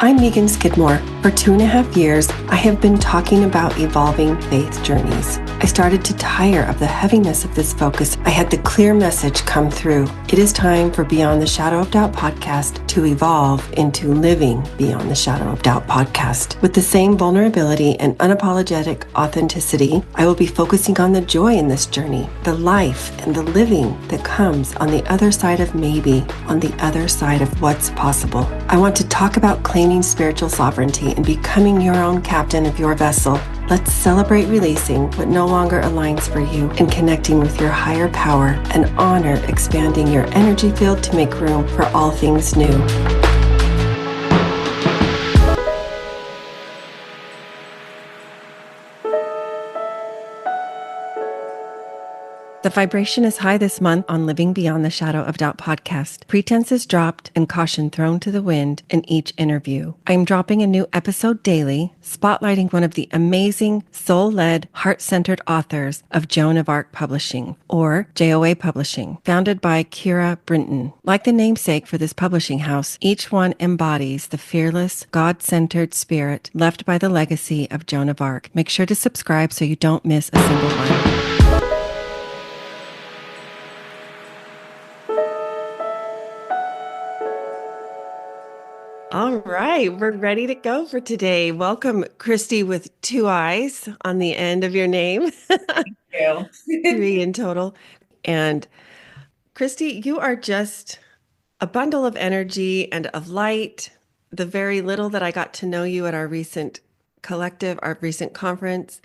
I'm Megan Skidmore. For 2.5 years, I have been talking about evolving faith journeys. I started to tire of the heaviness of this focus. I had the clear message come through. It is time for Beyond the Shadow of Doubt podcast to evolve into Living Beyond the Shadow of Doubt podcast. With the same vulnerability and unapologetic authenticity, I will be focusing on the joy in this journey, the life and the living that comes on the other side of maybe, on the other side of what's possible. I want to talk about claiming spiritual sovereignty and becoming your own captain of your vessel. Let's celebrate releasing what no longer aligns for you and connecting with your higher power and honor expanding your energy field to make room for all things new. The vibration is high this month on Living Beyond the Shadow of Doubt podcast. Pretense is dropped and caution thrown to the wind in each interview. I'm dropping a new episode daily, spotlighting one of the amazing soul-led, heart-centered authors of Joan of Arc Publishing, or JOA Publishing, founded by Kira Brinton. Like the namesake for this publishing house, each one embodies the fearless, God-centered spirit left by the legacy of Joan of Arc. Make sure to subscribe so you don't miss a single one. All right, we're ready to go for today. Welcome, Kristii, with 2 eyes on the end of your name. Thank you. 3 in total. And Kristii, you are just a bundle of energy and of light. The very little that I got to know you at our recent collective, our recent conference.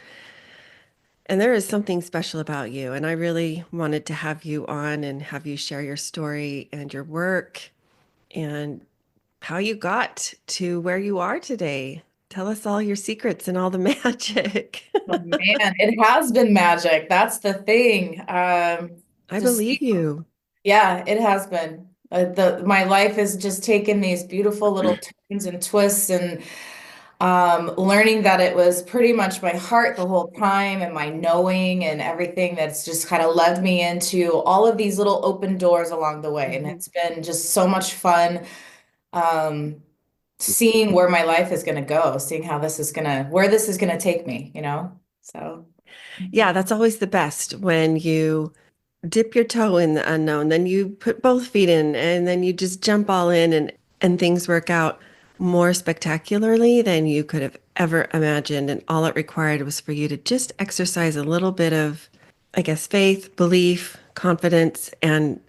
And there is something special about you. And I really wanted to have you on and have you share your story and your work and how you got to where you are today. Tell us all your secrets and all the magic. Oh, man, it has been magic. That's the thing. I believe you. Yeah, it has been. My life has just taken these beautiful little turns and twists, and learning that it was pretty much my heart the whole time and my knowing and everything that's just kind of led me into all of these little open doors along the way. And it's been just so much fun. Seeing where my life is going to go, seeing how where this is going to take me, So, Yeah, that's always the best when you dip your toe in the unknown, then you put both feet in, and then you just jump all in, and things work out more spectacularly than you could have ever imagined. And all it required was for you to just exercise a little bit of, I guess, faith, belief, confidence, and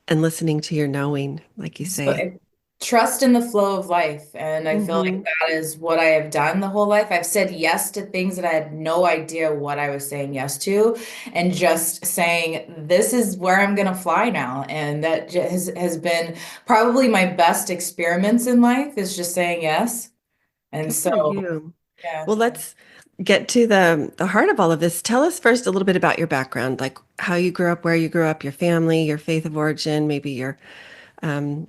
listening to your knowing, like you so say. trust in the flow of life. And I feel like Mm-hmm. that is what I have done the whole life. I've said yes to things that I had no idea what I was saying yes to, and just saying, this is where I'm going to fly now. And that has been probably my best experiments in life, is just saying yes. And Good for so, you. yeah. Well, let's get to the heart of all of this. Tell us first a little bit about your background, like how you grew up, where you grew up, your family, your faith of origin, maybe um,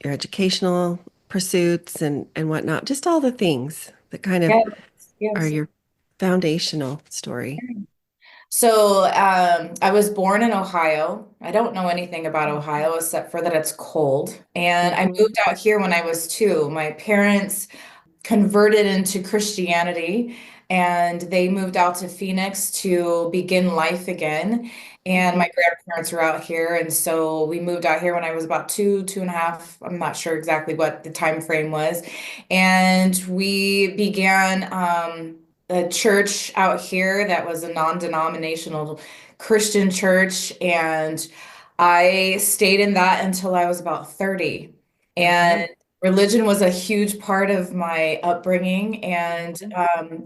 your educational pursuits and whatnot. Just all the things that kind of Yes, are yes. your foundational story. So, I was born in Ohio. I don't know anything about Ohio except for that it's cold. And I Mhm. moved out here when I was 2. My parents converted into Christianity, and they moved out to Phoenix to begin life again. And Mhm. my grandparents were out here, and so we moved out here when I was about 2.5. I'm not sure exactly what the time frame was. And we began a church out here that was a non-denominational Christian church, and I stayed in that until I was about 30. Okay. And religion was a huge part of my upbringing, and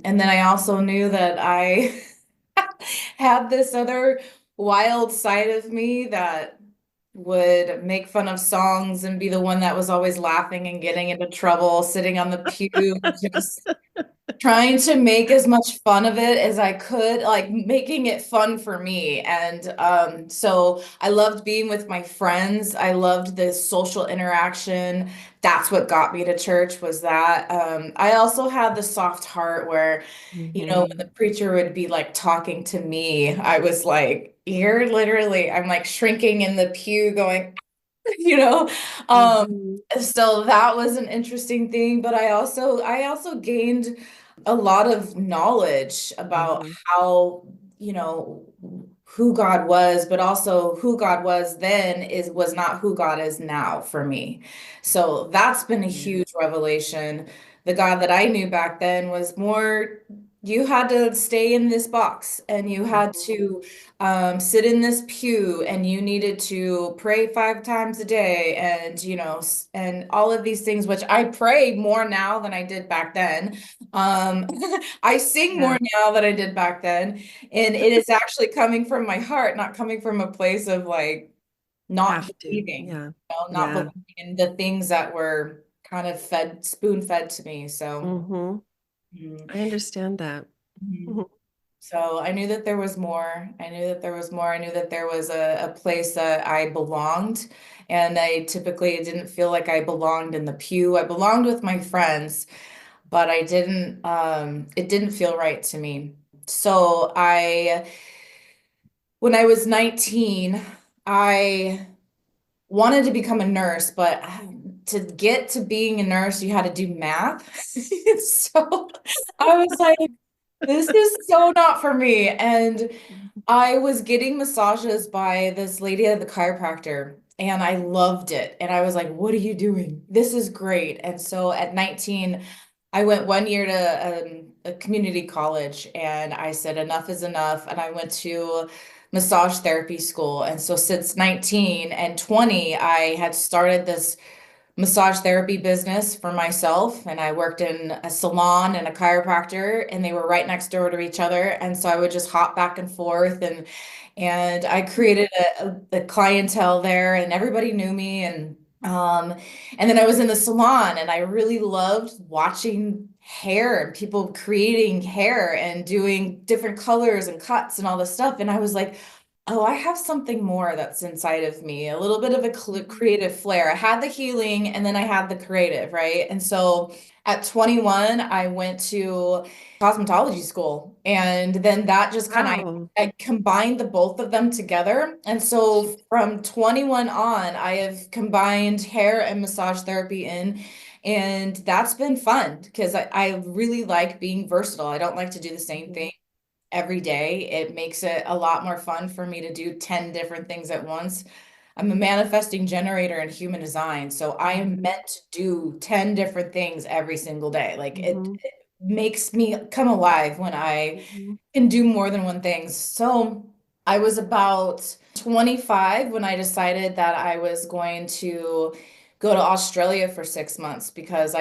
then I also knew that I had this other wild side of me that would make fun of songs and be the one that was always laughing and getting into trouble, sitting on the pew, just trying to make as much fun of it as I could, like making it fun for me. And so I loved being with my friends. I loved the social interaction. That's what got me to church, was that. I also had the soft heart where, when Mhm. the preacher would be like talking to me, I was like, you're literally, I'm like shrinking in the pew going, you know. Mhm. So that was an interesting thing, but I also gained a lot of knowledge about Mhm. how, you know, who God was, but also who God was then was not who God is now for me. So that's been a Yeah. huge revelation. The God that I knew back then was more, you had to stay in this box and you had Mhm. to sit in this pew and you needed to pray 5 times a day and, and all of these things, which I pray more now than I did back then. Um, I sing Yeah. more now than I did back then. And it is actually coming from my heart, not coming from a place of like not Have to. believing, Yeah. not Yeah. believing in the things that were kind of spoon fed to me. So, Mhm. mhm, I understand that. mhm. Mhm. So I knew that there was more. I knew that there was more. I knew that there was a place that I belonged. And I typically didn't feel like I belonged in the pew. I belonged with my friends, but it didn't feel right to me. So when I was 19, I wanted to become a nurse, but to get to being a nurse, you had to do math. So I was like, this is so not for me. And I was getting massages by this lady at the chiropractor, and I loved it. And I was like, what are you doing? This is great. And so at 19, I went 1 year to a community college, and I said, enough is enough. And I went to massage therapy school. And so since 19 and 20, I had started this massage therapy business for myself, and I worked in a salon and a chiropractor, and they were right next door to each other, and so I would just hop back and forth, and I created a clientele there, and everybody knew me, um and then I was in the salon, and I really loved watching hair and people creating hair and doing different colors and cuts and all this stuff, and I was like, oh, I have something more that's inside of me, a little bit of a creative flair. I had the healing and then I had the creative, right? And so at 21, I went to cosmetology school. And then that just kind of, Wow. I combined the both of them together. And so from 21 on, I have combined hair and massage therapy in. And that's been fun because I really like being versatile. I don't like to do the same Mhm. thing every day. It makes it a lot more fun for me to do 10 different things at once. I'm a manifesting generator in human design, so I am Mhm. meant to do 10 different things every single day. Like Mhm. it makes me come alive when I Mhm. can do more than one thing. So I was about 25 when I decided that I was going to go to Australia for 6 months because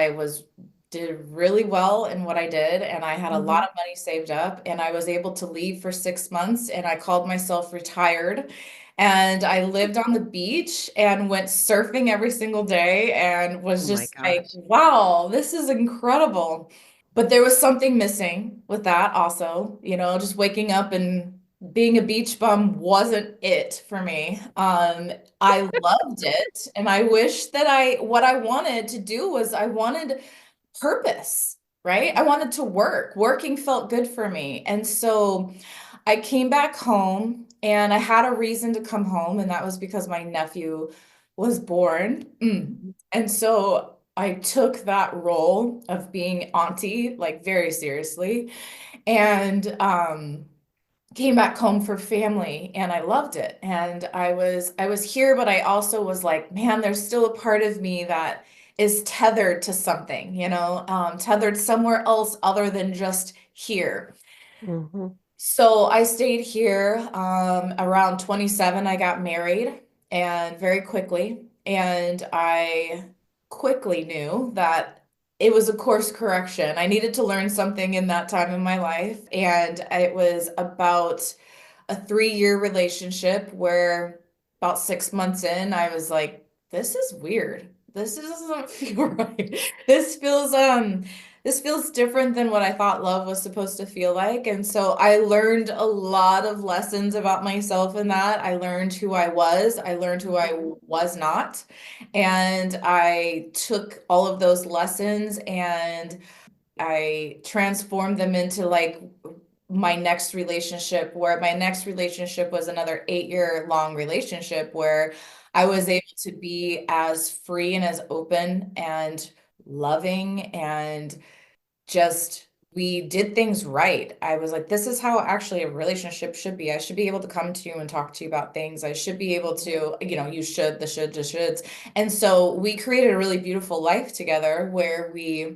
did really well in what I did, and I had a lot Mhm. of money saved up, and I was able to leave for 6 months, and I called myself retired. And I lived on the beach and went surfing every single day and was Oh my just like, gosh. wow, this is incredible. But there was something missing with that also, just waking up and being a beach bum wasn't it for me. I loved it, and I wish that what I wanted to do was I wanted purpose, right? I wanted to work. Working felt good for me. And so I came back home and I had a reason to come home, and that was because my nephew was born. Mhm. And so I took that role of being auntie like very seriously, and came back home for family, and I loved it. And I was here, but I also was like, man, there's still a part of me that is tethered to something, tethered somewhere else other than just here. Mhm. So I stayed here. Around 27, I got married, and very quickly. And I quickly knew that it was a course correction. I needed to learn something in that time in my life. And it was about a 3-year relationship where about 6 months in, I was like, this is weird. This doesn't feel right. This feels different than what I thought love was supposed to feel like. And so I learned a lot of lessons about myself in that. I learned who I was. I learned who I was not. And I took all of those lessons and I transformed them into like my next relationship, where my next relationship was another 8 year long relationship where I was able to be as free and as open and loving and just we did things right. I was like, this is how actually a relationship should be. I should be able to come to you and talk to you about things. I should be able to, you should, the should, the shoulds. And so we created a really beautiful life together where we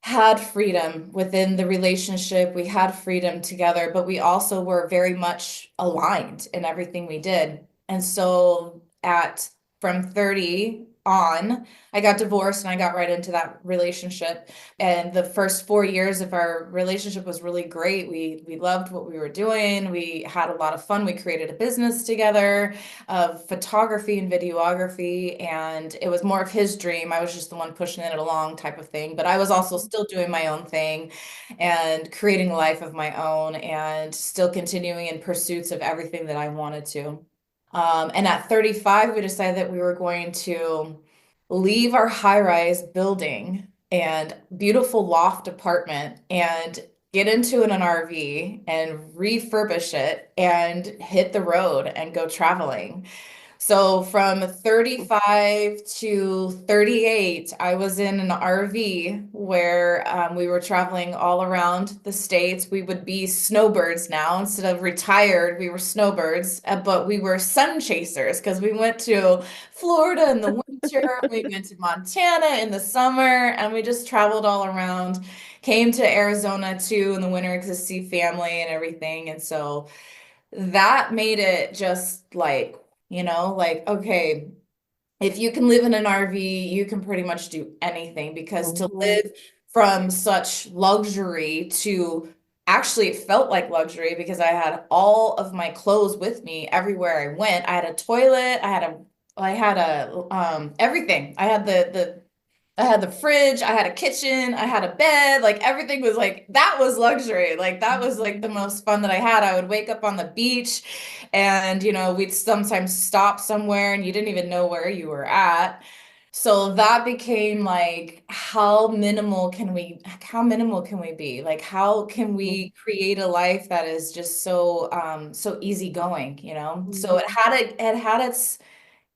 had freedom within the relationship. We had freedom together, but we also were very much aligned in everything we did. And so at from 30 on, I got divorced and I got right into that relationship. And the first 4 years of our relationship was really great. We loved what we were doing. We had a lot of fun. We created a business together of photography and videography, and it was more of his dream. I was just the one pushing it along type of thing, but I was also still doing my own thing and creating a life of my own and still continuing in pursuits of everything that I wanted to. And at 35, we decided that we were going to leave our high-rise building and beautiful loft apartment and get into an RV and refurbish it and hit the road and go traveling. So from 35 to 38, I was in an RV where we were traveling all around the states. We would be snowbirds now. Instead of retired, we were snowbirds, but we were sun chasers because we went to Florida in the winter, we went to Montana in the summer, and we just traveled all around. Came to Arizona too in the winter to see family and everything. And so that made it just like, like, okay, if you can live in an RV, you can pretty much do anything because to Mhm. live from such luxury to actually it felt like luxury because I had all of my clothes with me everywhere I went. I had a toilet, I had a everything. I had the fridge, I had a kitchen, I had a bed, like everything was like that was luxury. Like that was like the most fun that I had. I would wake up on the beach and we'd sometimes stop somewhere and you didn't even know where you were at. So that became like how minimal can we be? Like how can we create a life that is just so easygoing, you know? So Mhm. it had its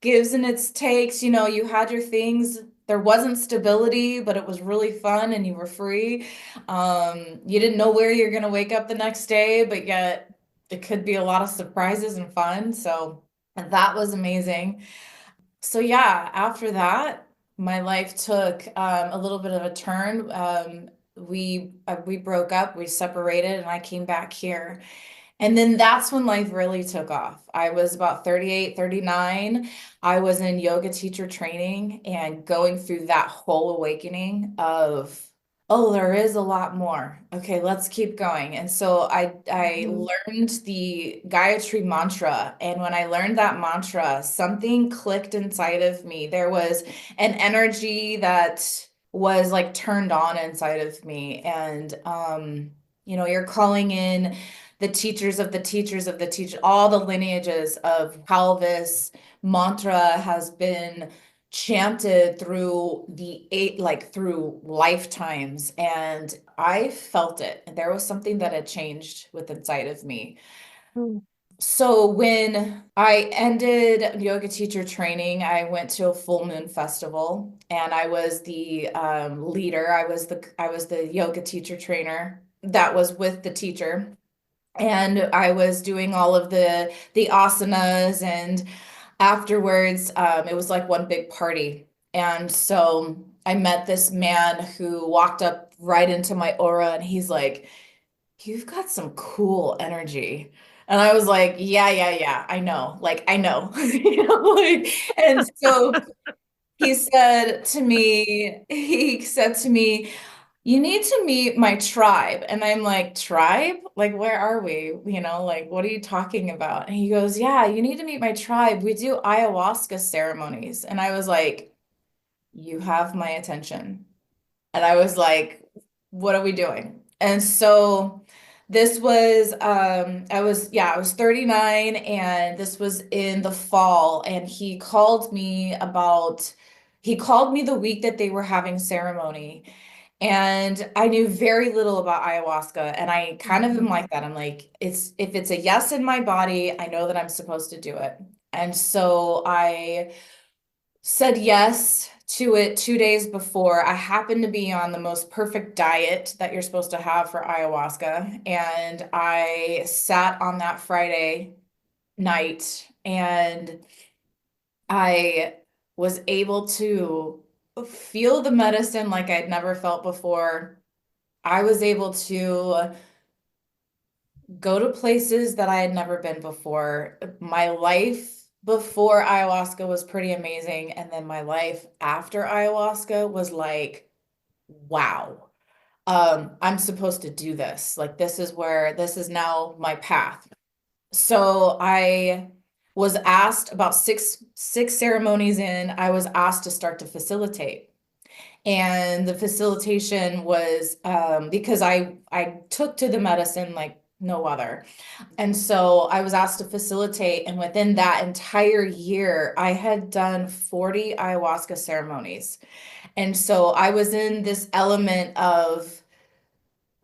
gives and its takes. You had your things. There wasn't stability, but it was really fun and you were free. You didn't know where you're going to wake up the next day, but yet it could be a lot of surprises and fun. So that was amazing. So yeah, after that, my life took a little bit of a turn. We broke up, we separated, and I came back here. And then that's when life really took off. I was about 38, 39. I was in yoga teacher training and going through that whole awakening of, oh, there is a lot more. Okay, let's keep going. And so I Mhm. learned the Gayatri mantra. And when I learned that mantra, something clicked inside of me. There was an energy that was like turned on inside of me. And you're calling in the teachers of the teachers of the teacher, all the lineages of how this mantra has been chanted through through lifetimes. And I felt it. There was something that had changed with inside of me. Mhm. So when I ended yoga teacher training, I went to a full moon festival and I was the leader. I was the yoga teacher trainer that was with the teacher, and I was doing all of the asanas, and afterwards it was like one big party. And so I met this man who walked up right into my aura and he's like, "You've got some cool energy." And I was like, "Yeah, yeah, yeah, I know. Like I know." And so he said to me, "You need to meet my tribe." And I'm like, "Tribe? Like, where are we? Like, what are you talking about?" And he goes, "Yeah, you need to meet my tribe. We do ayahuasca ceremonies." And I was like, "You have my attention." And I was like, "What are we doing?" And so this was, I was 39 and this was in the fall. And he called me the week that they were having ceremony. And I knew very little about ayahuasca, and I kind of am Mhm. like that. I'm like, it's if it's a yes in my body, I know that I'm supposed to do it. And so I said yes to it 2 days before. I happened to be on the most perfect diet that you're supposed to have for ayahuasca, and I sat on that Friday night and I was able to feel the medicine like I'd never felt before. I was able to go to places that I had never been before. My life before ayahuasca was pretty amazing. And then my life after ayahuasca was like, wow, I'm supposed to do this. Like, this is now my path. So I was asked about six ceremonies in, I was asked to start to facilitate. And the facilitation was because I took to the medicine like no other. And so I was asked to facilitate, and within that entire year, I had done 40 ayahuasca ceremonies. And so I was in this element of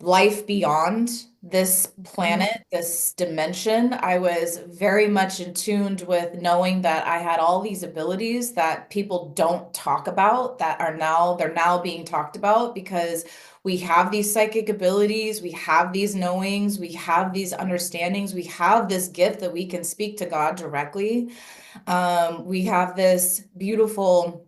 life beyond this Mhm. planet, this dimension. I was very much in tuned with knowing that I had all these abilities that people don't talk about that they're now being talked about because we have these psychic abilities, we have these knowings, we have these understandings, we have this gift that we can speak to God directly. We have this beautiful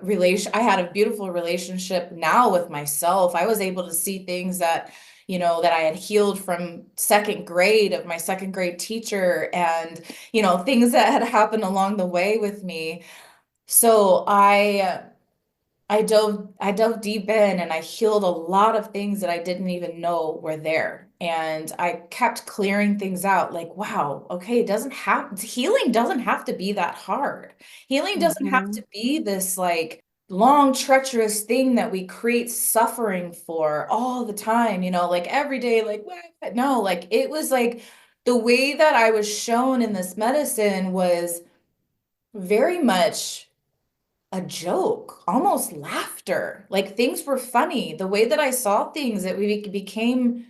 relation. I had a beautiful relationship now with myself. I was able to see things that, that I had healed from second grade of my second grade teacher and, things that had happened along the way with me. So I dove deep in and I healed a lot of things that I didn't even know were there. And I kept clearing things out like, wow, okay, healing doesn't have to be that hard. Healing doesn't have to Mhm. be this like long, treacherous thing that we create suffering for all the time, like every day, like, what? No, like it was like the way that I was shown in this medicine was very much a joke, almost laughter. Like things were funny. The way that I saw things, became,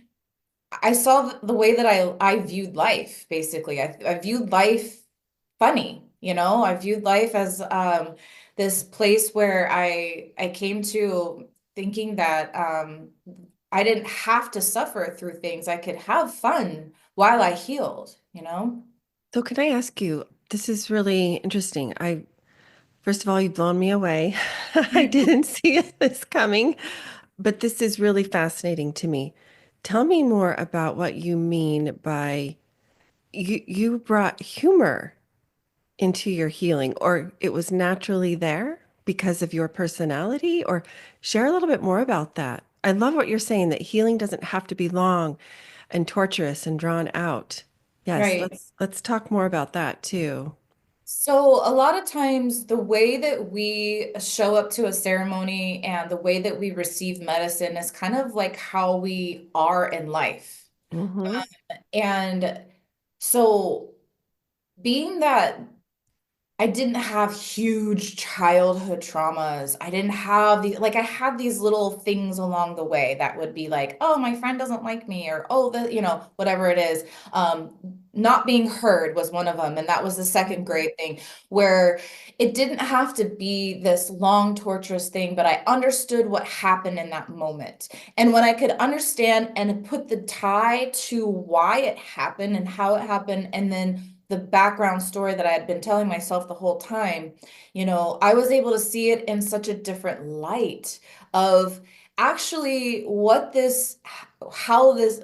I saw the way that I viewed life, basically. I viewed life funny, I viewed life as this place where I came to thinking that I didn't have to suffer through things. I could have fun while I healed. So can I ask you, this is really interesting. First of all, you've blown me away. I didn't see this coming, but this is really fascinating to me. Tell me more about what you mean by you brought humor into your healing, or it was naturally there because of your personality, or share a little bit more about that. I love what you're saying, that healing doesn't have to be long and torturous and drawn out. Yes, Right. let's talk more about that too. So, a lot of times, the way that we show up to a ceremony and the way that we receive medicine is kind of like how we are in life. Hmm. And so, being that I didn't have huge childhood traumas. I didn't have like I had these little things along the way that would be like, oh, my friend doesn't like me, or oh, whatever it is. Not being heard was one of them, and that was the second grade thing where it didn't have to be this long, torturous thing, but I understood what happened in that moment. And when I could understand and put the tie to why it happened and how it happened, and then the background story that I had been telling myself the whole time, I was able to see it in such a different light of actually how this,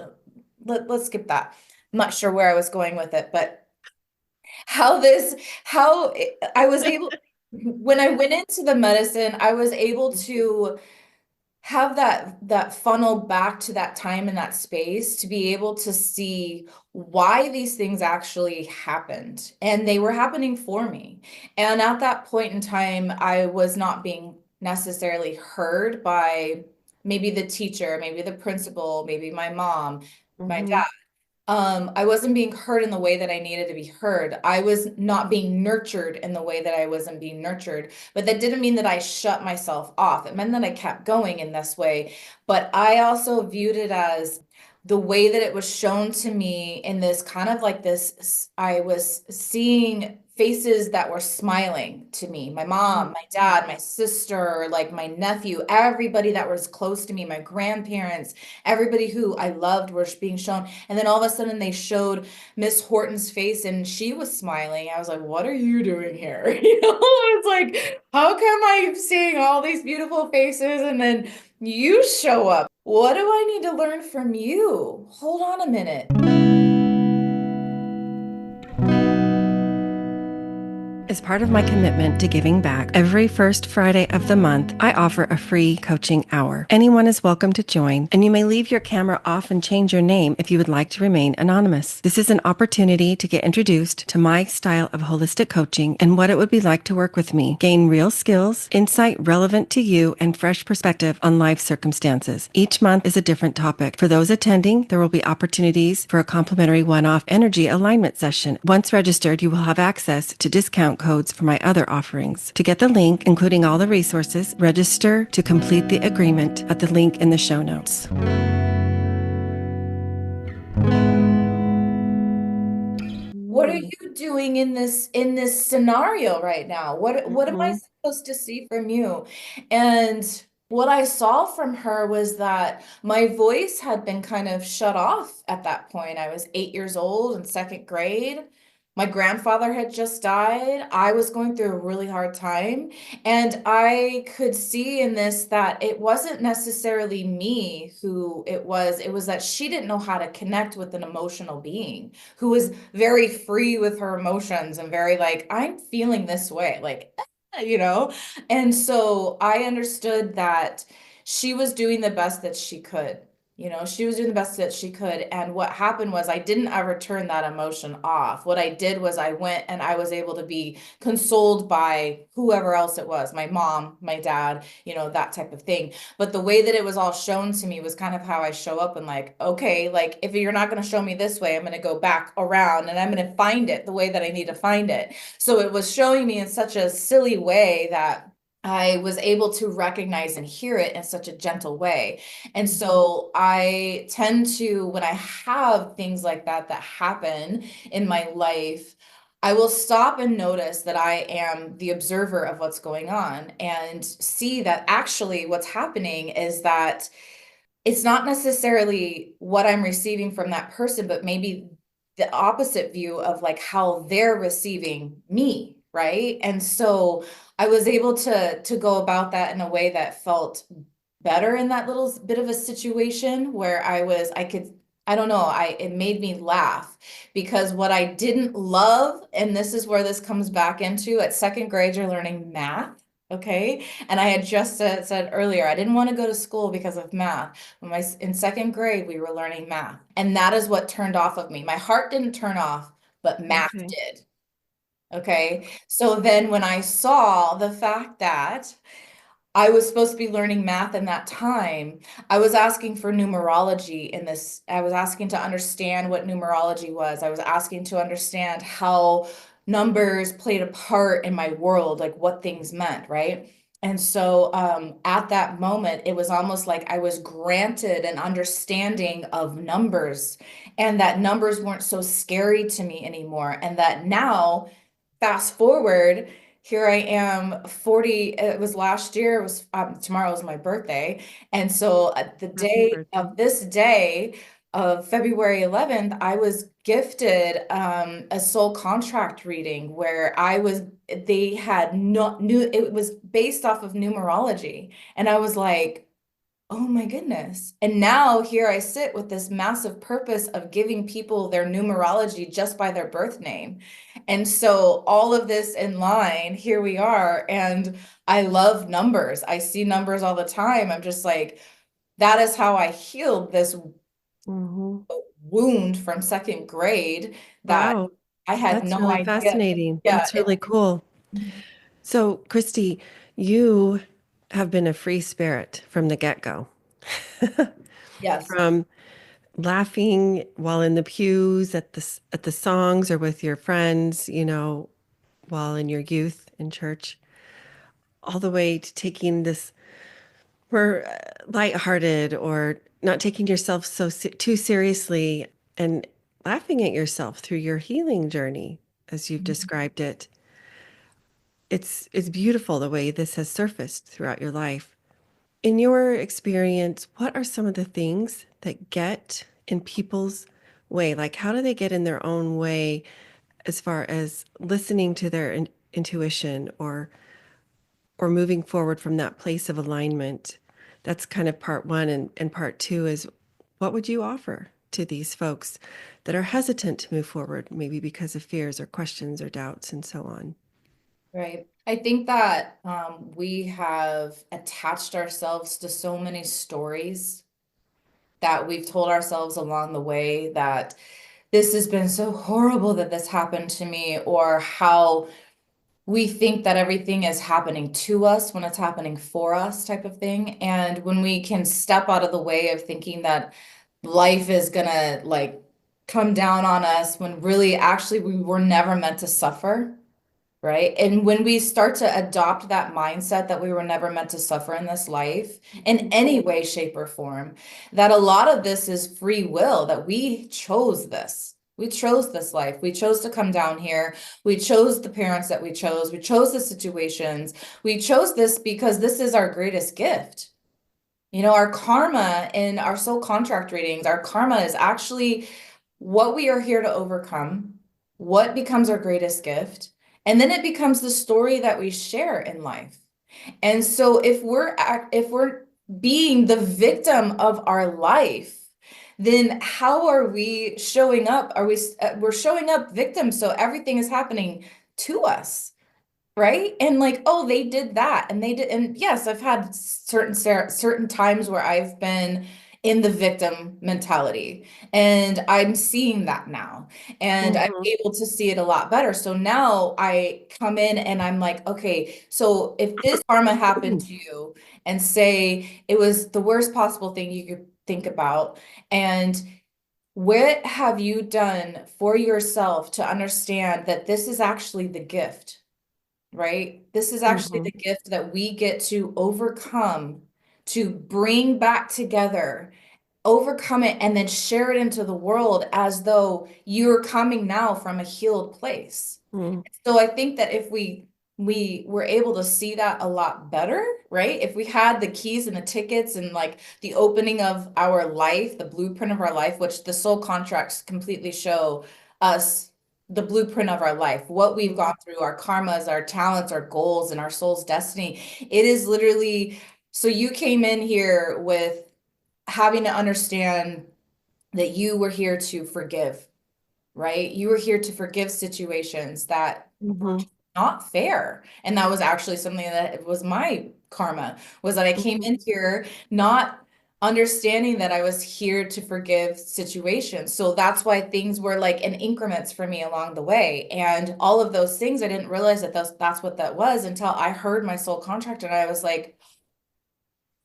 let's skip that. I'm not sure where I was going with it, but how this, how I was able, when I went into the medicine, I was able to have that funnel back to that time and that space to be able to see why these things actually happened, and they were happening for me. And at that point in time, I was not being necessarily heard by maybe the teacher, maybe the principal, maybe my mom, my Hmm. dad. I wasn't being heard in the way that I needed to be heard. I was not being nurtured in the way that I wasn't being nurtured. But that didn't mean that I shut myself off. It meant that I kept going in this way. But I also viewed it as the way that it was shown to me in this kind of like this, I was seeing faces that were smiling to me. My mom, my dad, my sister, like my nephew, everybody that was close to me, my grandparents, everybody who I loved was being shown. And then all of a sudden they showed Miss Horton's face and she was smiling. I was like, what are you doing here? It's like, how come I'm seeing all these beautiful faces and then you show up? What do I need to learn from you? Hold on a minute. As part of my commitment to giving back, every first Friday of the month, I offer a free coaching hour. Anyone is welcome to join, and you may leave your camera off and change your name if you would like to remain anonymous. This is an opportunity to get introduced to my style of holistic coaching and what it would be like to work with me, gain real skills, insight relevant to you, and fresh perspective on life circumstances. Each month is a different topic. For those attending, there will be opportunities for a complimentary one-off energy alignment session. Once registered, you will have access to discount codes for my other offerings. To get the link, including all the resources, register to complete the agreement at the link in the show notes. What are you doing in this scenario right now? What am I supposed to see from you? And what I saw from her was that my voice had been kind of shut off at that point. I was 8 years old in second grade. My grandfather had just died. I was going through a really hard time. And I could see in this that it wasn't necessarily me who it was. It was that she didn't know how to connect with an emotional being who was very free with her emotions and very like, I'm feeling this way, like, you know? And so I understood that she was doing the best that she could. She was doing the best that she could. And what happened was I didn't ever turn that emotion off. What I did was I went and I was able to be consoled by whoever else it was, my mom, my dad, that type of thing. But the way that it was all shown to me was kind of how I show up and like, okay, like if you're not going to show me this way, I'm going to go back around and I'm going to find it the way that I need to find it. So it was showing me in such a silly way that I was able to recognize and hear it in such a gentle way. And so I tend to, when I have things like that happen in my life, I will stop and notice that I am the observer of what's going on and see that actually what's happening is that it's not necessarily what I'm receiving from that person, but maybe the opposite view of like how they're receiving me, right? And so I was able to go about that in a way that felt better in that little bit of a situation where I don't know, it made me laugh because what I didn't love, and this is where this comes back into, at second grade, you're learning math. Okay. And I had just said earlier, I didn't want to go to school because of math. In second grade, we were learning math. And that is what turned off of me. My heart didn't turn off, but math did. Okay. So then when I saw the fact that I was supposed to be learning math in that time, I was asking for numerology in this. I was asking to understand what numerology was. I was asking to understand how numbers played a part in my world, like what things meant, right? And so at that moment, it was almost like I was granted an understanding of numbers and that numbers weren't so scary to me anymore. And that now, fast forward, here I am 40. It was last year. It was tomorrow is my birthday. And so the day of this day of February 11th, I was gifted a soul contract reading where they had no new, it was based off of numerology. And I was like, oh my goodness. And now here I sit with this massive purpose of giving people their numerology just by their birth name. And so all of this in line, here we are. And I love numbers. I see numbers all the time. I'm just like, that is how I healed this wound from second grade that Wow, I had that's no really idea. fascinating. Yeah. That's really cool. So, Kristii, you have been a free spirit from the get-go. Yes. From laughing while in the pews at the songs or with your friends, while in your youth in church, all the way to taking this more lighthearted or not taking yourself too seriously and laughing at yourself through your healing journey, as you've Mhm. described it. It's beautiful the way this has surfaced throughout your life. In your experience, what are some of the things that get in people's way? Like, how do they get in their own way as far as listening to their intuition or moving forward from that place of alignment? That's kind of part one. And part two is, what would you offer to these folks that are hesitant to move forward, maybe because of fears or questions or doubts and so on? Right. I think that we have attached ourselves to so many stories that we've told ourselves along the way that this has been so horrible that this happened to me, or how we think that everything is happening to us when it's happening for us, type of thing. And when we can step out of the way of thinking that life is gonna like come down on us when really actually we were never meant to suffer. Right. And when we start to adopt that mindset that we were never meant to suffer in this life in any way, shape, or form, that a lot of this is free will, that we chose this. We chose this life. We chose to come down here. We chose the parents that we chose. We chose the situations. We chose this because this is our greatest gift. Our karma in our soul contract readings, our karma is actually what we are here to overcome, what becomes our greatest gift, and then it becomes the story that we share in life. And so if we're being the victim of our life, then how are we showing up? We're showing up victims, so everything is happening to us. Right? And like, oh, they did that and they did. And yes, I've had certain times where I've been in the victim mentality, and I'm seeing that now, and I'm Mhm. able to see it a lot better. So now I come in and I'm like, okay, so if this karma happened to you, and say it was the worst possible thing you could think about, and what have you done for yourself to understand that this is actually the gift? Right? This is actually Mhm. the gift that we get to overcome, to bring back together, overcome it, and then share it into the world as though you're coming now from a healed place. Mhm. So I think that if we were able to see that a lot better, right? If we had the keys and the tickets and like the opening of our life, the blueprint of our life, which the soul contracts completely show us the blueprint of our life, what we've gone through, our karmas, our talents, our goals, and our soul's destiny. It is literally, so you came in here with having to understand that you were here to forgive, right? You were here to forgive situations that were Mhm. just not fair. And that was actually something that was my karma, was that I came Mhm. in here not understanding that I was here to forgive situations. So that's why things were like in increments for me along the way. And all of those things, I didn't realize that that's what that was until I heard my soul contract, and I was like,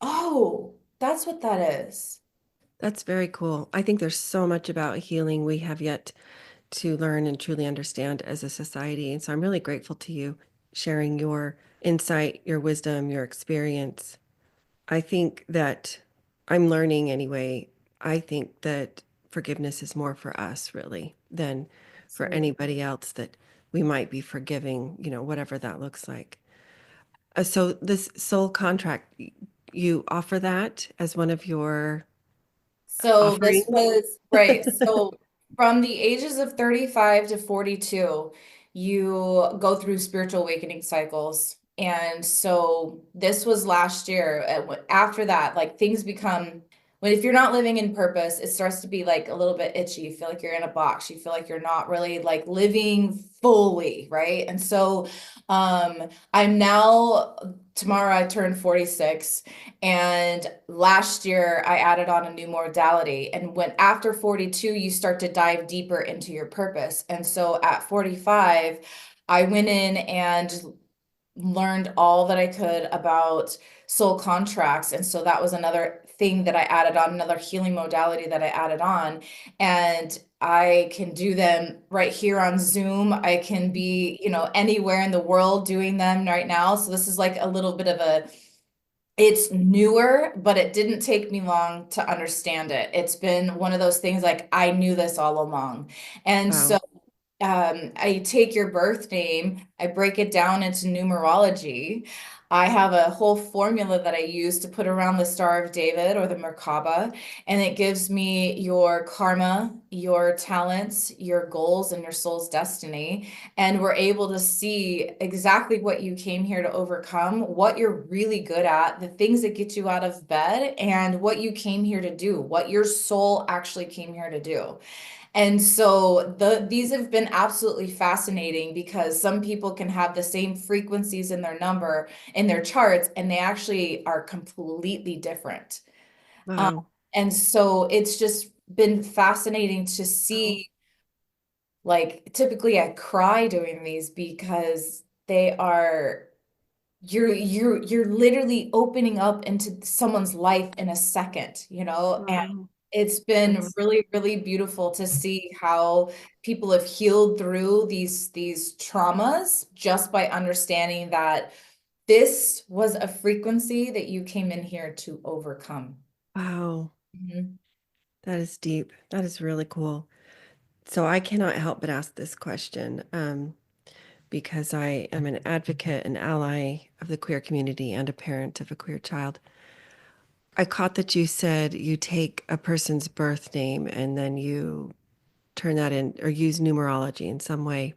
oh, that's what that is. That's very cool. I think there's so much about healing we have yet to learn and truly understand as a society. And so I'm really grateful to you sharing your insight, your wisdom, your experience. I think that I'm learning anyway. I think that forgiveness is more for us, really, than for Absolutely. anybody else that we might be forgiving, whatever that looks like. So, this soul contract, you offer that as one of your So this offerings? was right. So from the ages of 35 to 42, you go through spiritual awakening cycles. And so this was last year. After that, like things become, when if you're not living in purpose, it starts to be like a little bit itchy. You feel like you're in a box. You feel like you're not really like living fully, right? And so I'm now, tomorrow I turn 46. And last year, I added on a new modality. And when after 42, you start to dive deeper into your purpose. And so at 45, I went in and learned all that I could about soul contracts. And so that was another thing that I added on, another healing modality that I added on. And I can do them right here on Zoom. I can be, anywhere in the world doing them right now. So this is like a little bit of it's newer, but it didn't take me long to understand it. It's been one of those things like I knew this all along. And so Wow. I take your birth name, I break it down into numerology. I have a whole formula that I use to put around the Star of David or the Merkaba, and it gives me your karma, your talents, your goals, and your soul's destiny. And we're able to see exactly what you came here to overcome, what you're really good at, the things that get you out of bed, and what you came here to do, what your soul actually came here to do. And so these have been absolutely fascinating because some people can have the same frequencies in their number in their charts, and they actually are completely different. Um, Wow. and so it's just been fascinating to Wow. see, like typically I cry doing these because they are you're literally opening up into someone's life in a second, and Wow. it's been That's really, really beautiful to see how people have healed through these traumas just by understanding that this was a frequency that you came in here to overcome. wow. Mhm. That is deep. That is really cool. So I cannot help but ask this question, because I am an advocate and ally of the queer community and a parent of a queer child. I caught that you said you take a person's birth name and then you turn that in or use numerology in some way.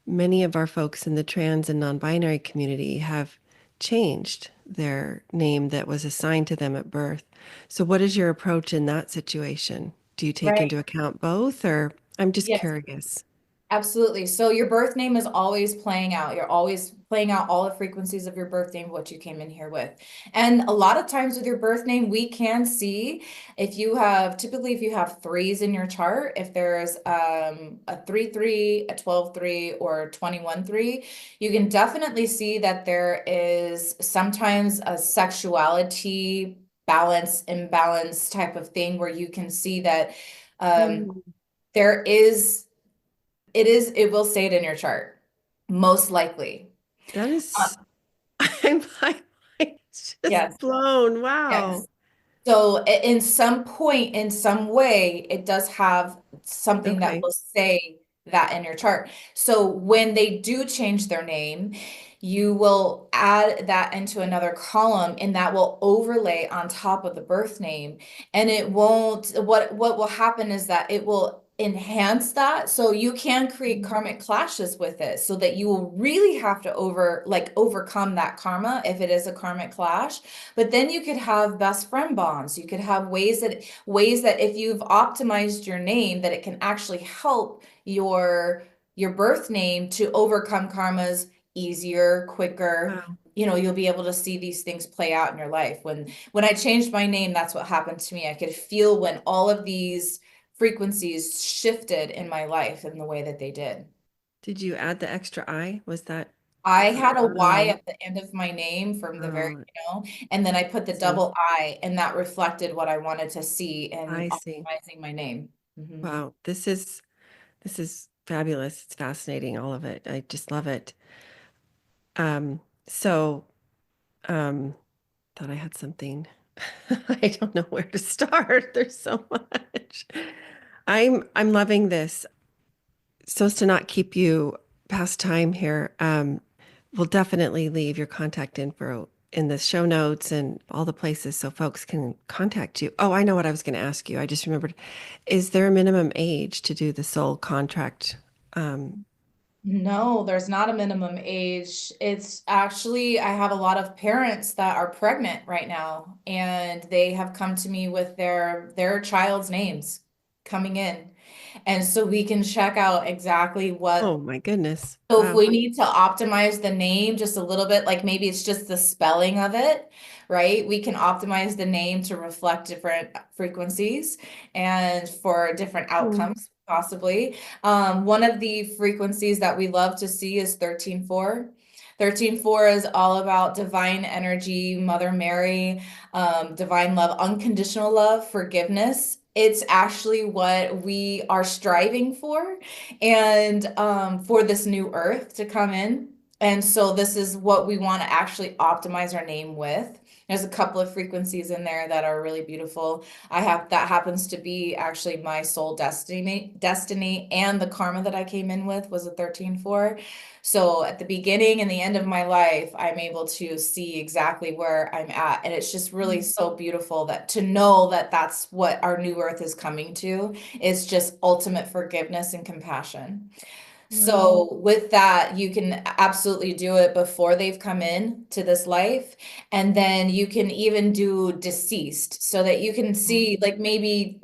Many of our folks in the trans and non-binary community have changed their name that was assigned to them at birth. So what is your approach in that situation? Do you take Right. into account both, or I'm just Yes. curious? Absolutely. So your birth name is always playing out. You're always playing out all the frequencies of your birth name, what you came in here with. And a lot of times with your birth name, we can see typically if you have threes in your chart, if there's a 3-3, a 12-3, or a 21-3, you can definitely see that there is sometimes a sexuality balance, imbalance type of thing where you can see that um, Mm, there it will say it in your chart, most likely. that Uh, is, I'm just yes, blown. yes. Wow. So in some point, in some way, it does have something that Okay. will say that in your chart. So when they do change their name, you will add that into another column and that will overlay on top of the birth name. And it won't, what will happen is that it will enhance that. So you can create karmic clashes with it so that you will really have to overcome that karma if it is a karmic clash. But then you could have best friend bonds. You could have ways that if you've optimized your name, that it can actually help your birth name to overcome karmas easier, quicker. Wow. You'll be able to see these things play out in your life. When I changed my name, that's what happened to me. I could feel when all of these frequencies shifted in my life in the way that they did. Did you add the extra I? Was that I part had a of the Y name? at the end of my name from the very, Oh, and then I put the see. double I, and that reflected what I wanted to see in I see. optimizing my name. Mhm. Wow. This is fabulous. It's fascinating, all of it. I just love it. So thought I had something. I don't know where to start. There's so much. I'm loving this. So as to not keep you past time here, we'll definitely leave your contact info in the show notes and all the places so folks can contact you. Oh, I know what I was going to ask you. I just remembered. Is there a minimum age to do the soul contract? Um, No, there's not a minimum age. It's actually, I have a lot of parents that are pregnant right now, and they have come to me with their child's names coming in. And so we can check out exactly oh what. my goodness. So if Wow. we need to optimize the name just a little bit, like maybe it's just the spelling of it, right? We can optimize the name to reflect different frequencies and for different Hmm. outcomes, possibly. One of the frequencies that we love to see is 13-4. 13:4 is all about divine energy, Mother Mary, divine love, unconditional love, forgiveness. It's actually what we are striving for, and for this new earth to come in. And so this is what we want to actually optimize our name with. There's a couple of frequencies in there that are really beautiful. I have that happens to be actually my soul destiny, and the karma that I came in with was a 13:4. So at the beginning and the end of my life, I'm able to see exactly where I'm at. And it's just really so beautiful that to know that that's what our new earth is coming to, is just ultimate forgiveness and compassion. Wow. So with that, you can absolutely do it before they've come in to this life. And then you can even do deceased so that you can see, like, maybe,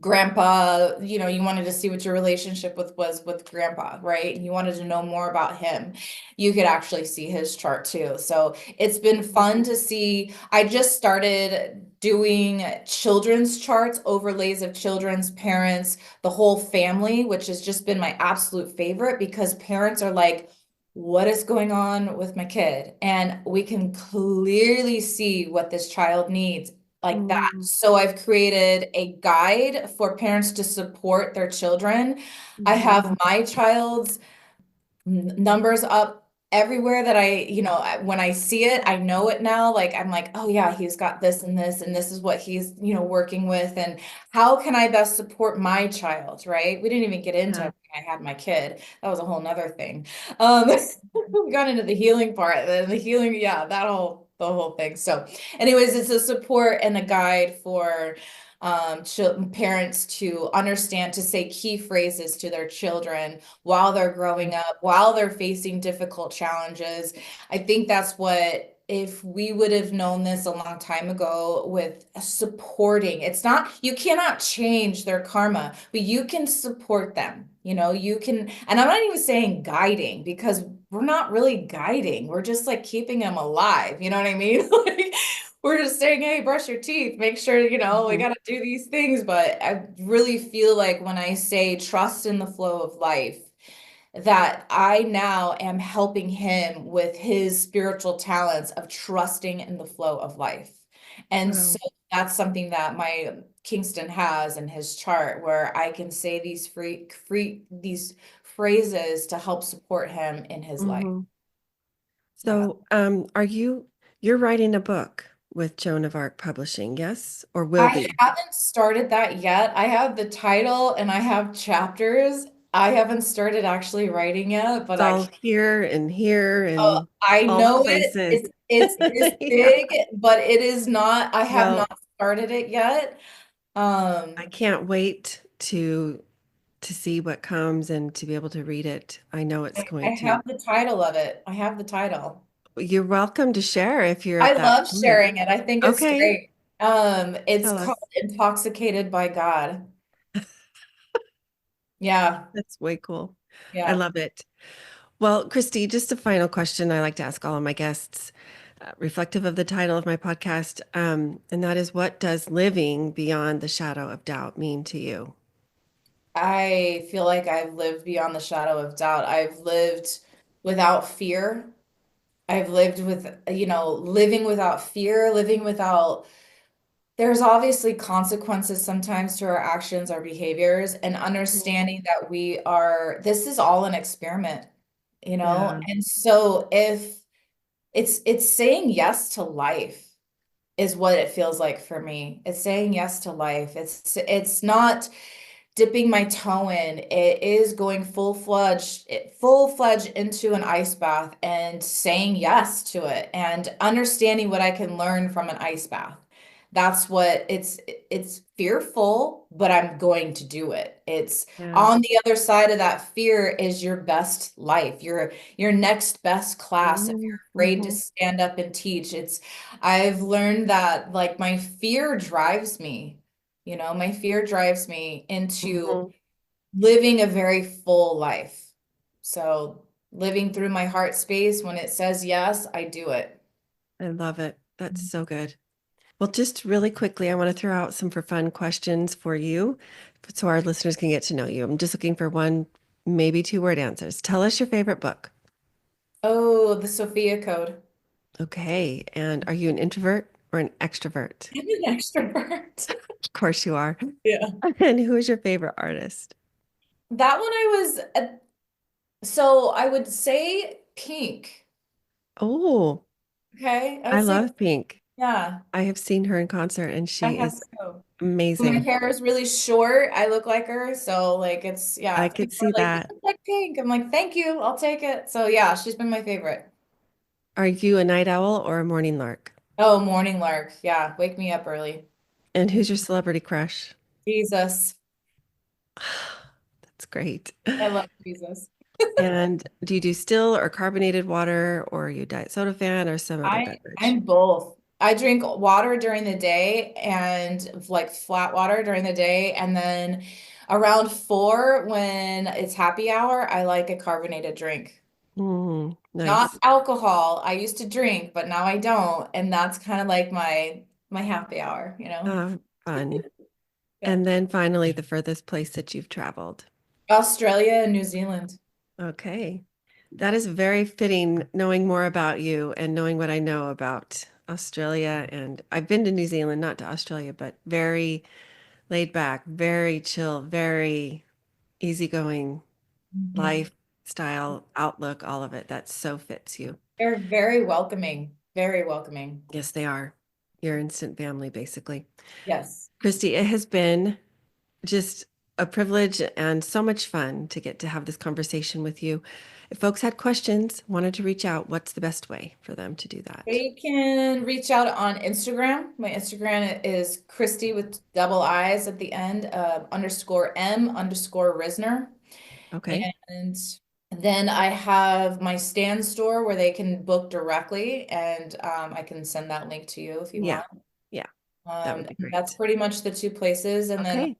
grandpa, you wanted to see what your relationship was with grandpa, right? And you wanted to know more about him. You could actually see his chart too. So it's been fun to see. I just started doing children's charts, overlays of children's parents, the whole family, which has just been my absolute favorite because parents are like, what is going on with my kid? And we can clearly see what this child needs, like that. Mm-hmm. So I've created a guide for parents to support their children. I Mm-hmm. have my child's numbers up everywhere that when I see it, I know it now. Like, I'm like, oh yeah, he's got this and this is what he's, working with. And how can I best support my child, right? We didn't even get into Yeah. it when I had my kid. That was a whole nother thing. We got into the healing part, the healing, yeah, the whole thing. So anyways, it's a support and a guide for parents to understand, to say key phrases to their children while they're growing up, while they're facing difficult challenges. I think that's what, if we would have known this a long time ago with supporting, it's not, you cannot change their karma, but you can support them. You can, and I'm not even saying guiding because we're not really guiding. We're just like keeping them alive. You know what I mean? Like, we're just saying, hey, brush your teeth, make sure, we Mm-hmm. got to do these things. But I really feel like when I say trust in the flow of life, that I now am helping him with his spiritual talents of trusting in the flow of life. And so Wow. that's something that my Kingston has in his chart, where I can say these phrases to help support him in his life. Mm-hmm. Yeah. So, you're writing a book with Joan of Arc Publishing, yes? Or will I be? haven't started that yet. I have the title and I have chapters. I haven't started actually writing yet, but It's all here and I all the know it. places. It is Yeah. big, but it is not. I have Well, not started it yet. I Um, can't wait to see what comes and to be able to read it. I know it's I going have to. the title of it. I have the title. You're welcome to share if you're I at that love point. sharing it. I think it's Okay, great. It's tell called us. Intoxicated by God. Yeah, That's way cool. I yeah. love it. Well, Kristii, just a final question I like to ask all of my guests, reflective of the title of my podcast, and that is, what does living beyond the shadow of doubt mean to you? I feel like I've lived beyond the shadow of doubt. I've lived without fear. I've lived with, living without fear, living without, there's obviously consequences sometimes to our actions, our behaviors, and Mhm. understanding that this is all an experiment, Yeah. And so if it's saying yes to life is what it feels like for me. It's saying yes to life. It's not dipping my toe in. It is going full fledged into an ice bath and saying yes to it and understanding what I can learn from an ice bath. That's what it's fearful, but I'm going to do it. It's Yeah. on the other side of that fear is your best life, your next best class. If you're afraid to Mm-hmm. stand up and teach, I've learned that, like, my fear drives me. My fear drives me into Hmm. living a very full life. So, living through my heart space, when it says yes, I do it. I love it. That's so good. Well, just really quickly, I want to throw out some for fun questions for you so our listeners can get to know you. I'm just looking for one, maybe two word answers. Tell us your favorite book. Oh, the Sophia code. Okay. And are you an introvert or an extrovert? I'm an extrovert. Of course you are. Yeah. And who is your favorite artist? That one I was, so I would say Pink. Oh, Okay. I I would say, love Pink. yeah, I have seen her in concert and I she have is too. My amazing. hair is really short. I look like her. So like it's, I yeah, could people are see like, you that. look like Pink. I'm like, thank you. I'll take it. So yeah, she's been my favorite. Are you a night owl or a morning lark? Oh, Morning Lark. Yeah. Wake me up early. And Mhm. who's your celebrity crush? Jesus. That's great. I love Jesus. And do you do still or carbonated water, or are you a diet soda fan or some other beverage? I'm both. I drink water during the day and like flat water during the day. And then around 4 when it's happy hour, I like a carbonated drink. Not Nice. alcohol. I used to drink, but now I don't. And that's kind of like my happy hour, you know? Fun. Yeah. And then finally, the furthest place that you've traveled. Australia and New Zealand. Okay. That is very fitting, knowing more about you and knowing what I know about Australia. And I've been to New Zealand, not to Australia, but very laid back, very chill, very easygoing Mhm. lifestyle outlook, all of it. That so fits you. They're very welcoming, very welcoming. Yes, they are. Your instant family, basically. Yes. Kristii, it has been just a privilege and so much fun to get to have this conversation with you. If folks had questions, wanted to reach out, what's the best way for them to do that? They can reach out on Instagram. My Instagram is Kristii with double I's at the end, _M_Ryznar. Okay. And then I have my stand store where they can book directly, and I can send that link to you if you Yeah. want. Yeah. That would be And that's great. pretty much the two places. And then, Okay.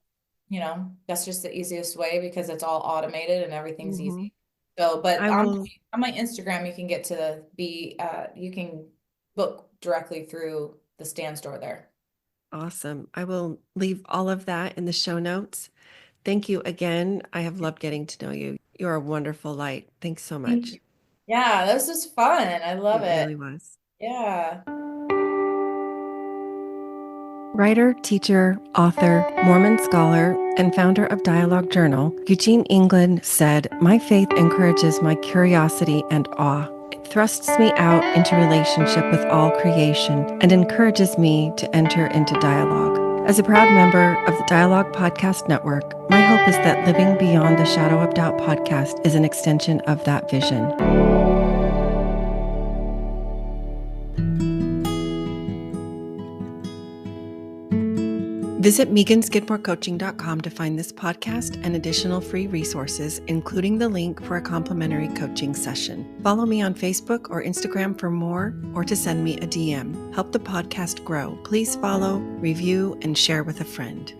that's just the easiest way because it's all automated and everything's Hmm. easy. So, but I will. on my Instagram, you can get to you can book directly through the stand store there. Awesome. I will leave all of that in the show notes. Thank you again. I have loved getting to know you. You're a wonderful light. Thanks so Thank much. you. Yeah, this is fun. I love It it. really was. Yeah. Writer, teacher, author, Mormon scholar, and founder of Dialogue Journal, Eugene England said, "My faith encourages my curiosity and awe. It thrusts me out into relationship with all creation and encourages me to enter into dialogue." As a proud member of the Dialogue Podcast Network, my hope is that Living Beyond the Shadow of Doubt podcast is an extension of that vision. Visit meganskidmorecoaching.com to find this podcast and additional free resources, including the link for a complimentary coaching session. Follow me on Facebook or Instagram for more, or to send me a DM. Help the podcast grow. Please follow, review, and share with a friend.